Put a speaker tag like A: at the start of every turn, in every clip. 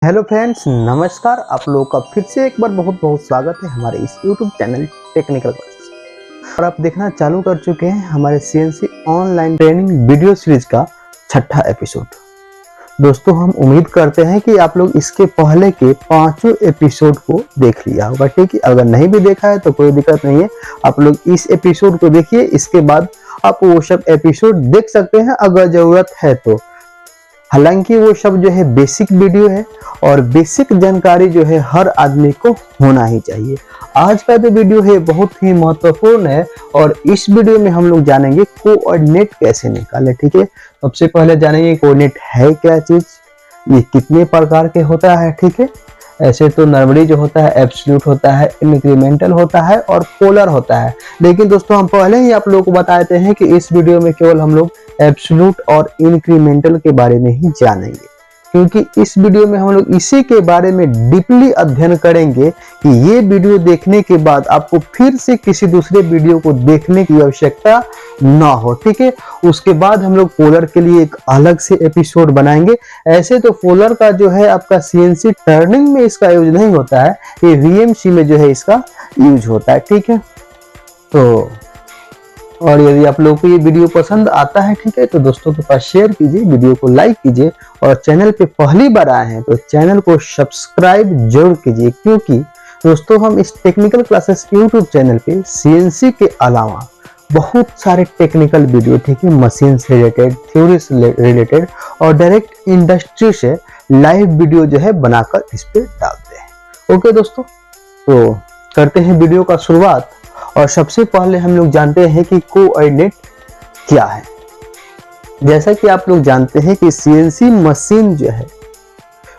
A: Hello friends, नमस्कार। आप लोगों का फिर से एक बार बहुत बहुत स्वागत है हमारे इस यूट्यूब चैनल टेक्निकल क्लासेस। और आप देखना चालू कर चुके हैं हमारे CNC online training video series का 6ठा एपिसोड। दोस्तों, हम उम्मीद करते हैं कि आप लोग इसके पहले के 5 एपिसोड को देख लिया होगा। ठीक है, अगर नहीं भी देखा है तो कोई दिक्कत नहीं है, आप लोग इस एपिसोड को देखिए। इसके बाद आप वो सब एपिसोड देख सकते हैं अगर जरूरत है तो। हालांकि वो सब जो है बेसिक वीडियो है और बेसिक जानकारी जो है हर आदमी को होना ही चाहिए। आज का जो वीडियो है बहुत ही महत्वपूर्ण है और इस वीडियो में हम लोग जानेंगे कोऑर्डिनेट कैसे निकाले। ठीक है, सबसे पहले जानेंगे कोऑर्डिनेट है क्या चीज, ये कितने प्रकार के होता है। ठीक है, ऐसे तो नॉर्मली जो होता है एब्सोल्यूट होता है, इंक्रीमेंटल होता है और पोलर होता है। लेकिन दोस्तों, हम पहले ही आप लोगों को बताते हैं कि इस वीडियो में केवल हम लोग एब्सोल्यूट और इंक्रीमेंटल के बारे में ही जानेंगे, क्योंकि इस वीडियो में हम लोग इसी के बारे में डीपली अध्ययन करेंगे कि ये वीडियो देखने के बाद आपको फिर से किसी दूसरे वीडियो को देखने की आवश्यकता ना हो। ठीक है, उसके बाद हम लोग पोलर के लिए एक अलग से एपिसोड बनाएंगे। ऐसे तो पोलर का जो है आपका सीएनसी टर्निंग में इसका यूज नहीं होता है, ये वीएमसी में जो है इसका यूज होता है। ठीक है, तो और यदि आप लोगों को ये वीडियो पसंद आता है, ठीक है, तो दोस्तों के पास शेयर कीजिए, वीडियो को लाइक कीजिए और चैनल पे पहली बार आए हैं तो चैनल को सब्सक्राइब जरूर कीजिए, क्योंकि दोस्तों हम इस टेक्निकल क्लासेस यूट्यूब चैनल पे सीएनसी के अलावा बहुत सारे टेक्निकल वीडियो, ठीक है, मशीन से रिलेटेड, थ्योरी से रिलेटेड और डायरेक्ट इंडस्ट्री से लाइव वीडियो जो है बनाकर इस पे डालते हैं। ओके दोस्तों, तो करते हैं वीडियो का शुरुआत। और सबसे पहले हम लोग जानते हैं कि कोऑर्डिनेट क्या है। जैसा कि आप लोग जानते हैं कि सीएनसी मशीन जो है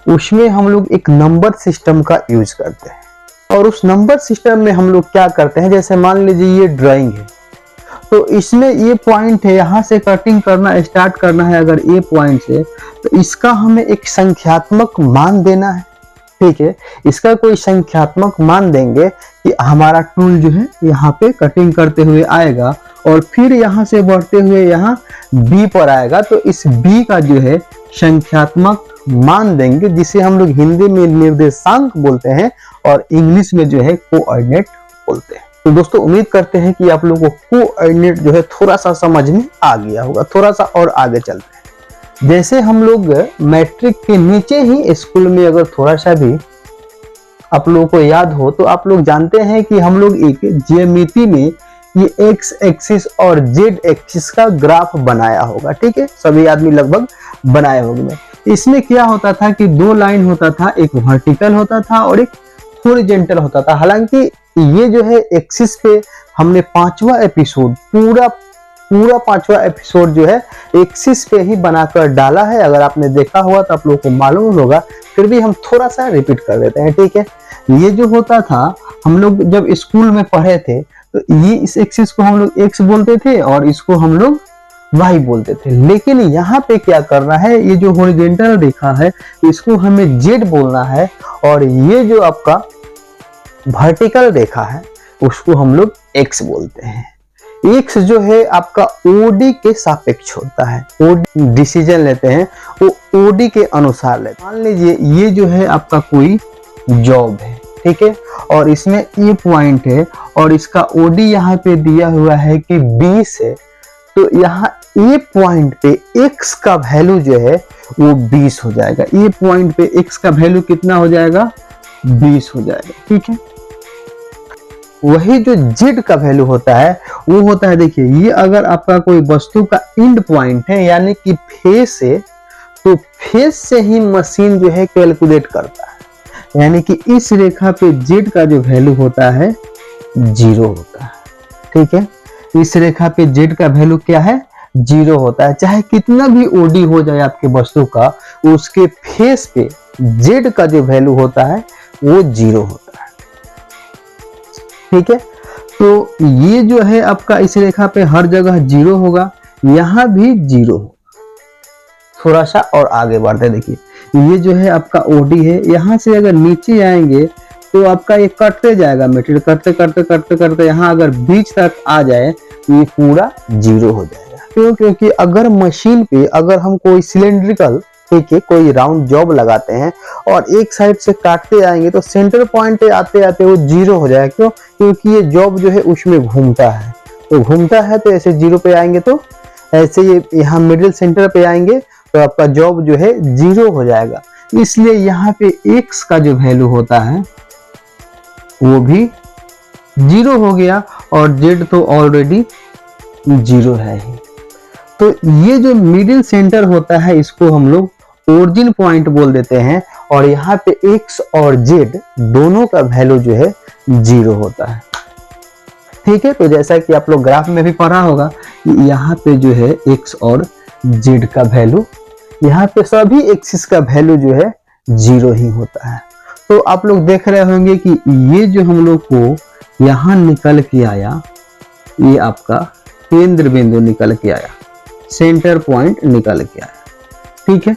A: उसमें हम लोग एक नंबर सिस्टम का यूज करते हैं और उस नंबर सिस्टम में हम लोग क्या करते हैं, जैसे मान लीजिए ये ड्राइंग है तो इसमें ये पॉइंट है, यहाँ से कटिंग करना स्टार्ट करना है अगर ये पॉइंट से, तो इसका हमें एक संख्यात्मक मान देना है। ठीक है, इसका कोई संख्यात्मक मान देंगे कि हमारा टूल जो है यहाँ पे कटिंग करते हुए आएगा और फिर यहाँ से बढ़ते हुए यहाँ बी पर आएगा, तो इस बी का जो है संख्यात्मक मान देंगे, जिसे हम लोग हिंदी में निर्देशांक बोलते हैं और इंग्लिश में जो है कोऑर्डिनेट बोलते हैं। तो दोस्तों, उम्मीद करते हैं कि आप लोगों को कोऑर्डिनेट जो है थोड़ा सा समझ में आ गया होगा। थोड़ा सा और आगे चलते हैं। जैसे हम लोग मैट्रिक के नीचे ही स्कूल में अगर थोड़ा सा भी आप लोगों को याद हो तो आप लोग जानते हैं कि हम लोग एक ज्यामिति में ये एक्स एक्सिस और जेड एक्सिस का ग्राफ बनाया होगा। ठीक है, सभी आदमी लगभग बनाए होंगे। इसमें क्या होता था कि 2 लाइन होता था, एक वर्टिकल होता था और एक हॉरिजॉन्टल होता था। हालांकि ये जो है एक्सिस पे हमने 5वां एपिसोड पूरा 5वां एपिसोड जो है एक्सिस पे ही बनाकर डाला है। अगर आपने देखा हुआ तो आप लोगों को मालूम होगा, फिर भी हम थोड़ा सा रिपीट कर देते हैं। ठीक है, ये जो होता था हम लोग जब स्कूल में पढ़े थे तो ये इस एक्सिस को हम लोग एक्स बोलते थे और इसको हम लोग वाई बोलते थे। लेकिन यहाँ पे क्या करना है, ये जो हॉरिजॉन्टल रेखा है इसको हमें जेड बोलना है और ये जो आपका वर्टिकल रेखा है उसको हम लोग एक्स बोलते हैं। एक्स जो है आपका ओडी के सापेक्ष होता है, ओडी डिसीजन लेते हैं वो ओडी के अनुसार लेते हैं। मान लीजिए ये जो है आपका कोई जॉब है, ठीक है, और इसमें ये पॉइंट है और इसका ओडी यहाँ पे दिया हुआ है कि 20 है, तो यहाँ ये पॉइंट पे एक्स का वैल्यू जो है वो 20 हो जाएगा। ये पॉइंट पे एक्स का वैल्यू कितना हो जाएगा, 20 हो जाएगा। ठीक है, वही जो जेड का वैल्यू होता है वो होता है, देखिए ये अगर आपका कोई वस्तु का एंड पॉइंट है यानी कि फेस है, तो फेस से ही मशीन जो है कैलकुलेट करता है, यानी कि इस रेखा पे जेड का जो वैल्यू होता है 0 होता है। ठीक है, इस रेखा पे जेड का वैल्यू क्या है, 0 होता है। चाहे कितना भी ओडी हो जाए आपके वस्तु का, उसके फेस पे जेड का जो वैल्यू होता है वो 0 होता है। ठीक है, तो ये जो है आपका इस रेखा पे हर जगह 0 होगा, यहाँ भी 0 होगा। थोड़ा सा और आगे बढ़ते, देखिए ये जो है आपका ओडी है, यहाँ से अगर नीचे आएंगे तो आपका ये कटते जाएगा, मटेरियल करते करते करते करते यहाँ अगर बीच तक आ जाए तो ये पूरा 0 हो जाएगा। क्यों? क्योंकि अगर मशीन पे अगर हम कोई सिलेंड्रिकल ठीक है, कोई राउंड जॉब लगाते हैं और एक साइड से काटते आएंगे तो सेंटर पॉइंट पे आते आते वो 0 हो जाएगा। क्यों? क्योंकि ये जॉब जो है उसमें घूमता है, तो घूमता है तो ऐसे 0 पे आएंगे, तो ऐसे ये यहाँ मिडिल सेंटर पे आएंगे तो आपका जॉब जो है 0 हो जाएगा। इसलिए यहाँ पे x का जो वैल्यू होता है वो भी 0 हो गया और z तो ऑलरेडी 0 है ही। तो ये जो मिडिल सेंटर होता है इसको हम लोग ओरिजिन पॉइंट बोल देते हैं और यहाँ पे x और z दोनों का वैल्यू जो है 0 होता है। ठीक है, तो जैसा कि आप लोग ग्राफ में भी पढ़ा होगा कि यहाँ पे जो है x और z का वैल्यू, यहाँ पे सभी एक्सिस का वैल्यू जो है 0 ही होता है। तो आप लोग देख रहे होंगे कि ये जो हम लोग को यहाँ निकल के आया, ये आपका केंद्र बिंदु निकल के आया, सेंटर पॉइंट निकल के आया। ठीक है,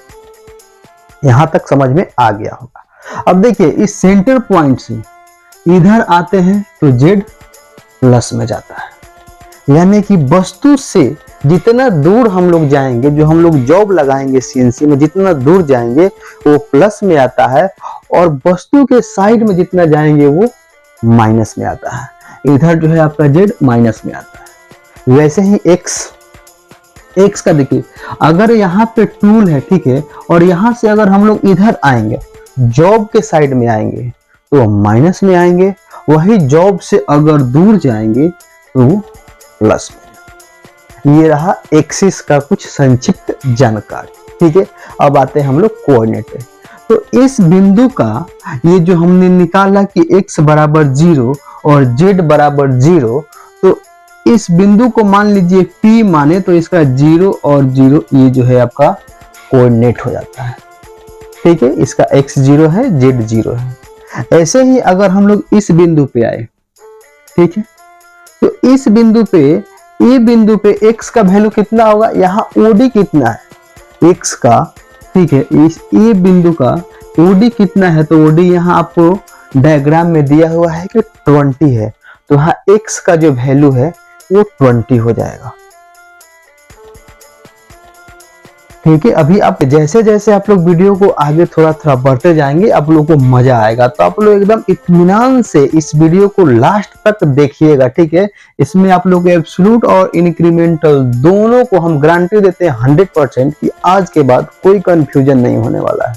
A: यहां तक समझ में आ गया होगा। अब देखिए इस सेंटर पॉइंट से इधर आते हैं तो z प्लस में जाता है, यानी कि वस्तु से जितना दूर हम लोग जाएंगे, जो हम लोग जॉब लगाएंगे सीएनसी में, जितना दूर जाएंगे वो प्लस में आता है और वस्तु के साइड में जितना जाएंगे वो माइनस में आता है। इधर जो है आपका z माइनस में आता है। वैसे ही x का देखिए, अगर यहाँ पे टूल है, ठीक है, और यहाँ से अगर हम लोग इधर आएंगे, जॉब के साइड में आएंगे तो माइनस में आएंगे, वही जॉब से अगर दूर जाएंगे तो प्लस में। ये रहा एक्सिस का कुछ संक्षिप्त जानकारी। ठीक है, अब आते हैं हम लोग कोऑर्डिनेट पे। तो इस बिंदु का ये जो हमने निकाला कि x बराबर 0 और z बराबर 0, तो इस बिंदु को मान लीजिए P माने तो इसका 0 और 0 ये जो है आपका कोऑर्डिनेट हो जाता है। ठीक है, इसका x 0 है, z 0 है। ऐसे ही अगर हम लोग इस बिंदु पे आए, ठीक है, तो इस बिंदु पे, ये बिंदु पे x का वैल्यू कितना होगा, यहाँ OD कितना है x का, ठीक है, इस ए बिंदु का OD कितना है, तो OD यहाँ आपको डायग्राम में दिया हुआ है कि 20 है, तो यहाँ x का जो वैल्यू है वो 20 हो जाएगा। ठीक है, अभी आप जैसे जैसे आप लोग वीडियो को आगे थोड़ा थोड़ा बढ़ते जाएंगे आप लोगों को मजा आएगा, तो आप लोग एकदम इत्मीनान से इस वीडियो को लास्ट तक देखिएगा। ठीक है, इसमें आप लोग एब्सोल्यूट और इंक्रीमेंटल दोनों को हम गारंटी देते हैं 100% कि आज के बाद कोई कंफ्यूजन नहीं होने वाला है।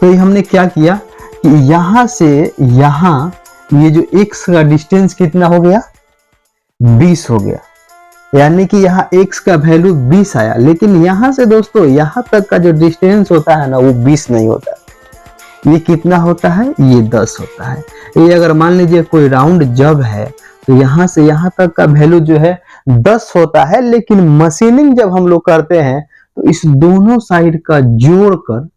A: तो ये हमने क्या किया कि यहां से यहां ये जो x का डिस्टेंस कितना हो गया, 20 हो गया, यानी कि यहाँ x का वैल्यू 20 आया। लेकिन यहाँ से दोस्तों यहाँ तक का जो डिस्टेंस होता है ना वो 20 नहीं होता है, ये कितना होता है, ये 10 होता है। ये अगर मान लीजिए कोई राउंड जब है तो यहाँ से यहाँ तक का वैल्यू जो है 10 होता है, लेकिन मशीनिंग जब हम लोग करते हैं तो इस दोनों साइड का जोड़कर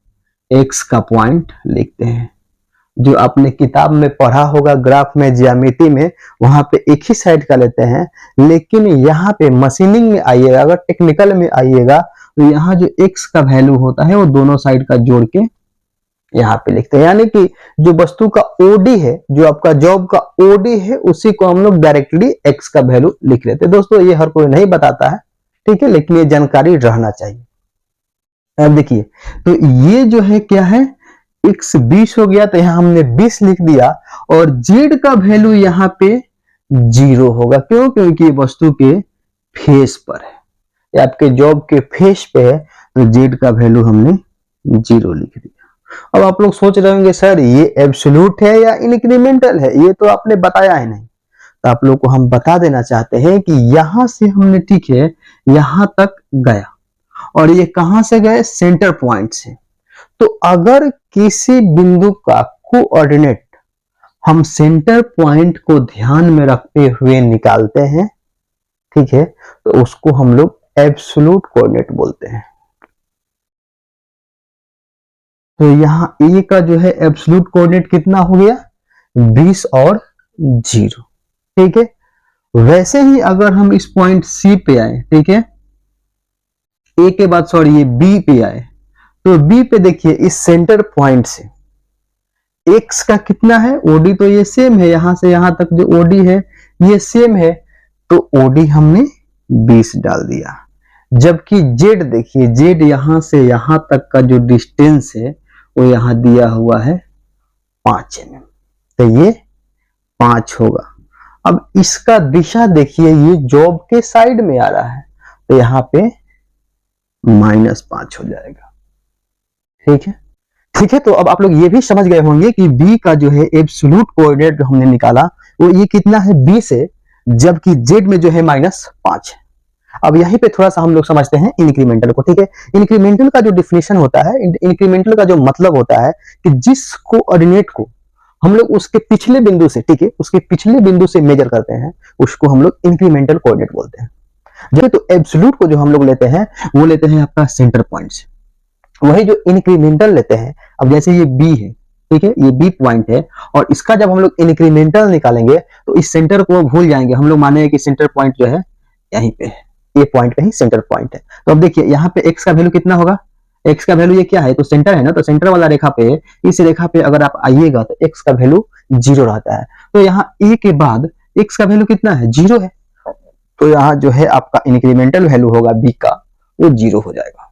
A: x का पॉइंट लिखते हैं। जो आपने किताब में पढ़ा होगा ग्राफ में, ज्यामिति में, वहां पे एक ही साइड का लेते हैं, लेकिन यहाँ पे मशीनिंग में आइएगा, अगर टेक्निकल में आइएगा तो यहाँ जो x का वैल्यू होता है वो दोनों साइड का जोड़ के यहाँ पे लिखते हैं। यानी कि जो वस्तु का OD है, जो आपका जॉब का OD है, उसी को हम लोग डायरेक्टली x का वैल्यू लिख लेते हैं। दोस्तों ये हर कोई नहीं बताता है, ठीक है, लेकिन ये जानकारी रहना चाहिए। अब देखिए, तो ये जो है क्या है, x 20 हो गया, तो यहाँ हमने 20 लिख दिया और z का वैल्यू यहाँ पे 0 होगा। क्यों? क्योंकि ये वस्तु के फेस पर है, या आपके जॉब के फेस पे है, तो z का वैल्यू हमने 0 लिख दिया। अब आप लोग सोच रहे होंगे सर ये एब्सोल्यूट है या इंक्रीमेंटल है, ये तो आपने बताया ही नहीं। तो आप लोग को हम बता देना चाहते हैं कि यहां से हमने, ठीक है, यहां तक गया और ये कहां से गए, सेंटर पॉइंट से। तो अगर किसी बिंदु का कोऑर्डिनेट हम सेंटर पॉइंट को ध्यान में रखते हुए निकालते हैं, ठीक है, तो उसको हम लोग एब्सोल्यूट कोऑर्डिनेट बोलते हैं। तो यहां ए का जो है एब्सोल्यूट कोऑर्डिनेट कितना हो गया, 20 और 0। ठीक है, वैसे ही अगर हम इस पॉइंट सी पे आए, ठीक है, ए के बाद सॉरी ये बी पे आए, तो बी पे देखिए इस सेंटर पॉइंट से x का कितना है, OD तो ये सेम है, यहां से यहां तक जो OD है ये सेम है, तो OD हमने 20 डाल दिया। जबकि जेड देखिए, जेड यहां से यहां तक का जो डिस्टेंस है वो यहां दिया हुआ है 5 mm, तो ये 5 होगा। अब इसका दिशा देखिए, ये जॉब के साइड में आ रहा है तो यहाँ पे -5 हो जाएगा। ठीक है, ठीक है। तो अब आप लोग ये भी समझ गए होंगे कि बी का जो है एब्सोल्यूट कोऑर्डिनेट जो हमने निकाला वो ये कितना है बी से, जबकि जेड में जो है -5 है। अब यहीं पे थोड़ा सा हम लोग समझते हैं इंक्रीमेंटल को। ठीक है, इंक्रीमेंटल का जो डिफिनेशन होता है, इंक्रीमेंटल का जो मतलब होता है कि जिस कोऑर्डिनेट को हम लोग उसके पिछले बिंदु से, ठीक है, उसके पिछले बिंदु से मेजर करते हैं उसको हम लोग इंक्रीमेंटल कोऑर्डिनेट बोलते हैं। जैसे तो एब्सोल्यूट को जो हम लोग लेते हैं वो लेते हैं आपका सेंटर पॉइंट से, वही जो इंक्रीमेंटल लेते हैं। अब जैसे ये बी है, ठीक है, ये बी पॉइंट है और इसका जब हम लोग इंक्रीमेंटल निकालेंगे तो इस सेंटर को भूल जाएंगे, हम लोग मानेंगे कि सेंटर पॉइंट जो है यहीं पे है, ये पॉइंट पे ही सेंटर पॉइंट है। तो अब देखिए यहाँ पे x का वैल्यू कितना होगा, x का वैल्यू ये क्या है, तो सेंटर है ना, तो सेंटर वाला रेखा पे, इस रेखा पे अगर आप आइएगा तो x का वैल्यू 0 रहता है। तो यहाँ a के बाद x का वैल्यू कितना है, 0 है। तो यहाँ जो है आपका इंक्रीमेंटल वैल्यू होगा b का, वो 0 हो जाएगा।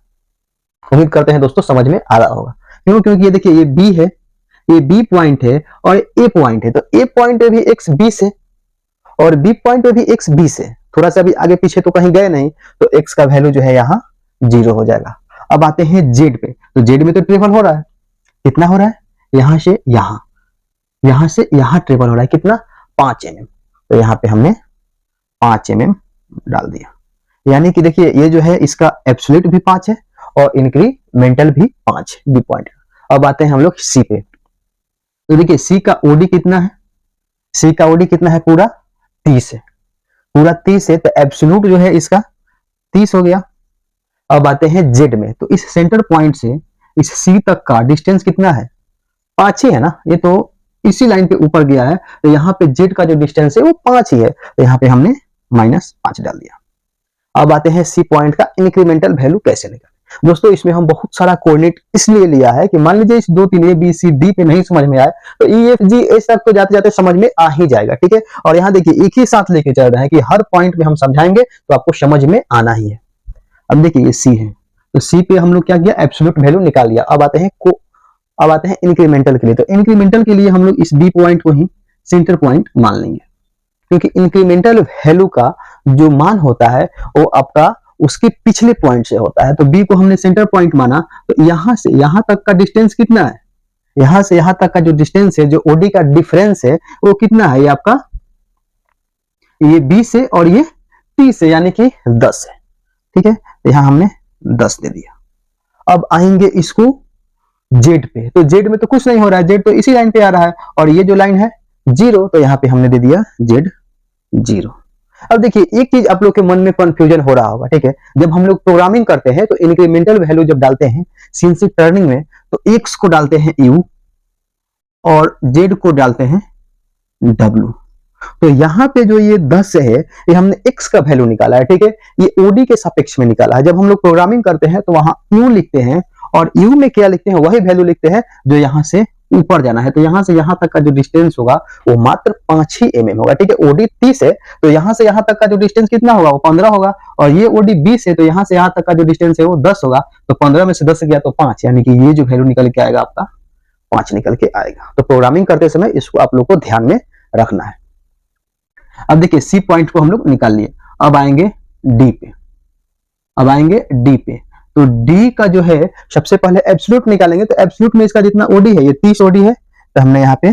A: उम्मीद करते हैं दोस्तों समझ में आ रहा होगा। क्यों, क्योंकि ये देखिए ये b है, ये b पॉइंट है और a पॉइंट है, तो a पॉइंट पे भी x 20 है और b पॉइंट पे भी x 20 है। थोड़ा सा भी आगे पीछे तो कहीं गए नहीं, तो x का वैल्यू जो है यहाँ 0 हो जाएगा। अब आते हैं z पे, तो z में तो ट्रेवल हो रहा है, कितना हो रहा है, यहाँ से यहाँ, यहाँ से यहाँ ट्रेवल हो रहा है, कितना, 5 mm। तो यहाँ पे हमने 5 mm डाल दिया, यानी कि देखिए ये जो है इसका एब्सोल्यूट भी 5 है और इंक्रीमेंटल भी 5 बी पॉइंट। अब आते हैं हम लोग सी पे, तो देखिए सी का ओडी कितना है, सी का ओडी कितना है, पूरा 30 है, पूरा 30 है, तो एब्सोल्यूट जो है इसका 30 हो गया। अब आते हैं जेड में, तो इस सेंटर पॉइंट से इस सी तक का डिस्टेंस कितना है, 5 ही है ना, ये तो इसी लाइन पे ऊपर गया है, तो यहाँ पे जेड का जो डिस्टेंस है वो 5 ही है, तो यहाँ पे हमने -5 डाल दिया। अब आते हैं सी पॉइंट का इंक्रीमेंटल वैल्यू कैसे निकालें। दोस्तों इसमें हम बहुत सारा कोऑर्डिनेट इसलिए लिया है कि मान लीजिए इस 2 3 ए बी सी डी पे नहीं समझ में आए तो ई एफ जी एच तक तो जाते जाते समझ में आ ही जाएगा। ठीक है, और यहाँ देखिए एक ही साथ लेके चल रहे हैं कि हर पॉइंट में हम समझाएंगे तो आपको समझ में आना ही है। अब देखिए ये सी है, तो सी पे हम लोग क्या किया, एब्सोल्यूट वैल्यू निकाल लिया। अब आते हैं इंक्रीमेंटल के लिए, तो इंक्रीमेंटल के लिए हम लोग इस बी पॉइंट को ही सेंटर पॉइंट मान लेंगे, क्योंकि इंक्रीमेंटल वैल्यू का जो मान होता है वो आपका उसके पिछले पॉइंट से होता है। तो बी को हमने सेंटर पॉइंट माना, तो यहां से यहां तक का डिस्टेंस कितना है, यहां से यहां तक का जो डिस्टेंस है, जो ओडी का डिफरेंस है वो कितना है, ये आपका ये 20 है और ये 30 है, यानी कि 10 है। ठीक है, तो यहां हमने 10 दे दिया। अब आएंगे इसको जेड पे, तो जेड में तो कुछ नहीं हो रहा है, जेड तो इसी लाइन पे आ रहा है और ये जो लाइन है 0, तो यहाँ पे हमने दे दिया जेड 0। अब देखिए एक चीज आप लोग के मन में कंफ्यूजन हो रहा होगा, ठीक है, जब हम लोग प्रोग्रामिंग करते हैं तो इंक्रीमेंटल वैल्यू जब डालते हैं सीएनसी टर्निंग में, तो x को डालते हैं u और z को डालते हैं w। तो यहाँ पे जो ये 10 है ये हमने x का वैल्यू निकाला है, ठीक है, ये ओडी के सापेक्ष में निकाला है। जब हम लोग प्रोग्रामिंग करते हैं तो वहां u लिखते हैं और u में क्या लिखते हैं, वही वैल्यू लिखते हैं जो यहाँ से ऊपर जाना है। तो यहाँ से यहाँ तक का जो डिस्टेंस होगा वो मात्र 5 ही mm होगा। ठीक है, ओडी 30 है तो यहाँ से यहाँ तक का जो डिस्टेंस कितना होगा, वो 15 होगा, और ये ओडी 20 है तो यहाँ से यहाँ तक का जो डिस्टेंस है वो 10 होगा। तो 15 में से 10 गया तो 5, यानी कि ये जो वैल्यू निकल के आएगा आपका 5 निकल के आएगा। तो प्रोग्रामिंग करते समय इसको आप लोग को ध्यान में रखना है। अब देखिए सी पॉइंट को हम लोग निकाल लिए। अब आएंगे डी पे, अब आएंगे डी पे, तो डी का जो है सबसे पहले एब्सोल्यूट निकालेंगे। तो एब्सोल्यूट में इसका जितना ओडी है, ये 30 ओडी है, तो हमने यहाँ पे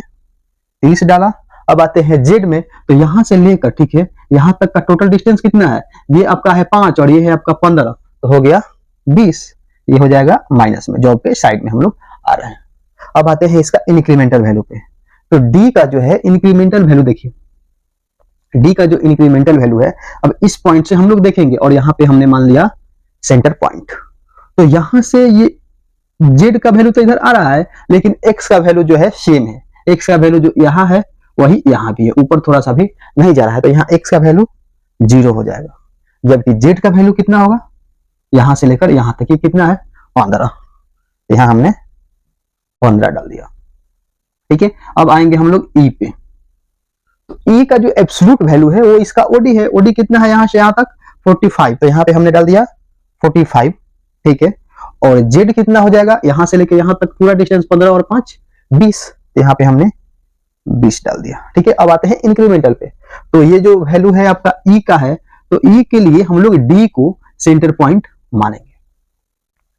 A: 30 डाला। अब आते हैं जेड में, तो यहां से लेकर, ठीक है, यहां तक का टोटल डिस्टेंस कितना है, ये आपका है 5 और ये है आपका 15, तो हो गया 20, ये हो जाएगा माइनस में, जॉब के साइड में हम लोग आ रहे हैं। अब आते हैं इसका इंक्रीमेंटल वैल्यू पे, तो डी का जो है इंक्रीमेंटल वैल्यू देखिए, डी का जो इंक्रीमेंटल वैल्यू है, अब इस पॉइंट से हम लोग देखेंगे और यहाँ पे हमने मान लिया सेंटर पॉइंट, तो यहां से ये जेड का वैल्यू तो इधर आ रहा है, लेकिन एक्स का वैल्यू जो है सेम है, एक्स का वैल्यू जो यहाँ है वही यहाँ भी है, ऊपर थोड़ा सा भी नहीं जा रहा है, तो यहाँ एक्स का वैल्यू 0 हो जाएगा। जबकि जेड का वैल्यू कितना होगा, यहां से लेकर यहां तक ही कितना है 15, यहाँ हमने 15 डाल दिया। ठीक है, अब आएंगे हम लोग ई पे, तो ई का जो एब्सोल्यूट वैल्यू है वो इसका ओडी है, ओडी कितना है यहाँ से यहाँ तक 45, तो यहाँ पे हमने डाल दिया 45, ठीक है। और जेड कितना हो जाएगा, यहां से लेके यहां तक पूरा डिस्टेंस 15 और 5 20, यहाँ पे हमने 20 डाल दिया, ठीक है। अब आते हैं इंक्रीमेंटल पे। तो ये जो वैल्यू है आपका ई का है, तो ई के लिए हम लोग डी को सेंटर पॉइंट मानेंगे,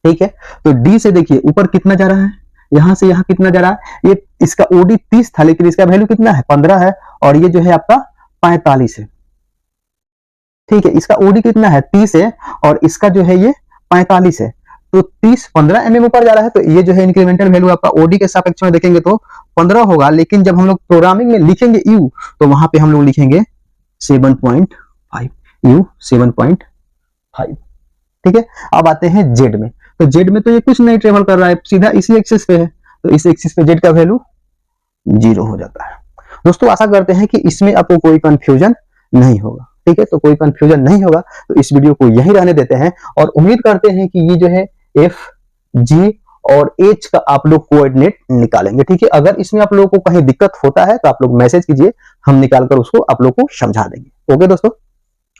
A: ठीक है। तो डी से देखिए ऊपर कितना जा रहा है, यहां से यहां कितना जा रहा है, ये इसका ओडी 30 था लेकिन इसका वैल्यू कितना है 15 है, और ये जो है आपका 45 है, ठीक है। इसका ओडी कितना है 30 है और इसका जो है ये 45 है, तो 30 15 mm ऊपर जा रहा है, तो ये जो है इंक्रीमेंटल वैल्यू आपका ओडी के सापेक्ष में देखेंगे तो 15 होगा, लेकिन जब हम लोग प्रोग्रामिंग में लिखेंगे यू, तो वहां पे हम लोग लिखेंगे 7.5, यू 7.5, ठीक है। अब आते हैं जेड में। तो जेड में तो ये कुछ नहीं ट्रेवल कर रहा है, सीधा इसी एक्सिस पे है, तो इस एक्सिस पे जेड का वैल्यू 0 हो जाता है। दोस्तों आशा करते हैं कि इसमें आपको कोई कंफ्यूजन नहीं होगा, ठीक है। तो कोई कंफ्यूजन नहीं होगा तो इस वीडियो को यहीं रहने देते हैं, और उम्मीद करते हैं कि ये जो है एफ जी और एच का आप लोग कोऑर्डिनेट निकालेंगे, ठीक है। अगर इसमें आप लोगों को कहीं दिक्कत होता है तो आप लोग मैसेज कीजिए, हम निकालकर उसको आप लोग को समझा देंगे। ओके दोस्तों,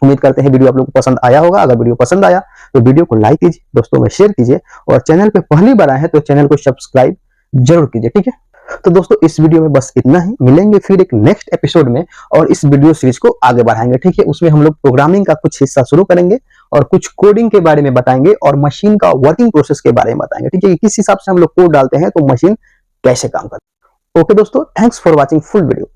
A: उम्मीद करते हैं वीडियो आप लोग को पसंद आया होगा। अगर वीडियो पसंद आया तो वीडियो को लाइक कीजिए, दोस्तों में शेयर कीजिए, और चैनल पे पहली बार आए हैं तो चैनल को सब्सक्राइब जरूर कीजिए, ठीक है। तो दोस्तों इस वीडियो में बस इतना ही, मिलेंगे फिर एक नेक्स्ट एपिसोड में और इस वीडियो सीरीज को आगे बढ़ाएंगे, ठीक है। उसमें हम लोग प्रोग्रामिंग का कुछ हिस्सा शुरू करेंगे और कुछ कोडिंग के बारे में बताएंगे और मशीन का वर्किंग प्रोसेस के बारे में बताएंगे, ठीक है। किस हिसाब से हम लोग कोड डालते हैं तो मशीन कैसे काम करती है। ओके दोस्तों, thanks for watching full video.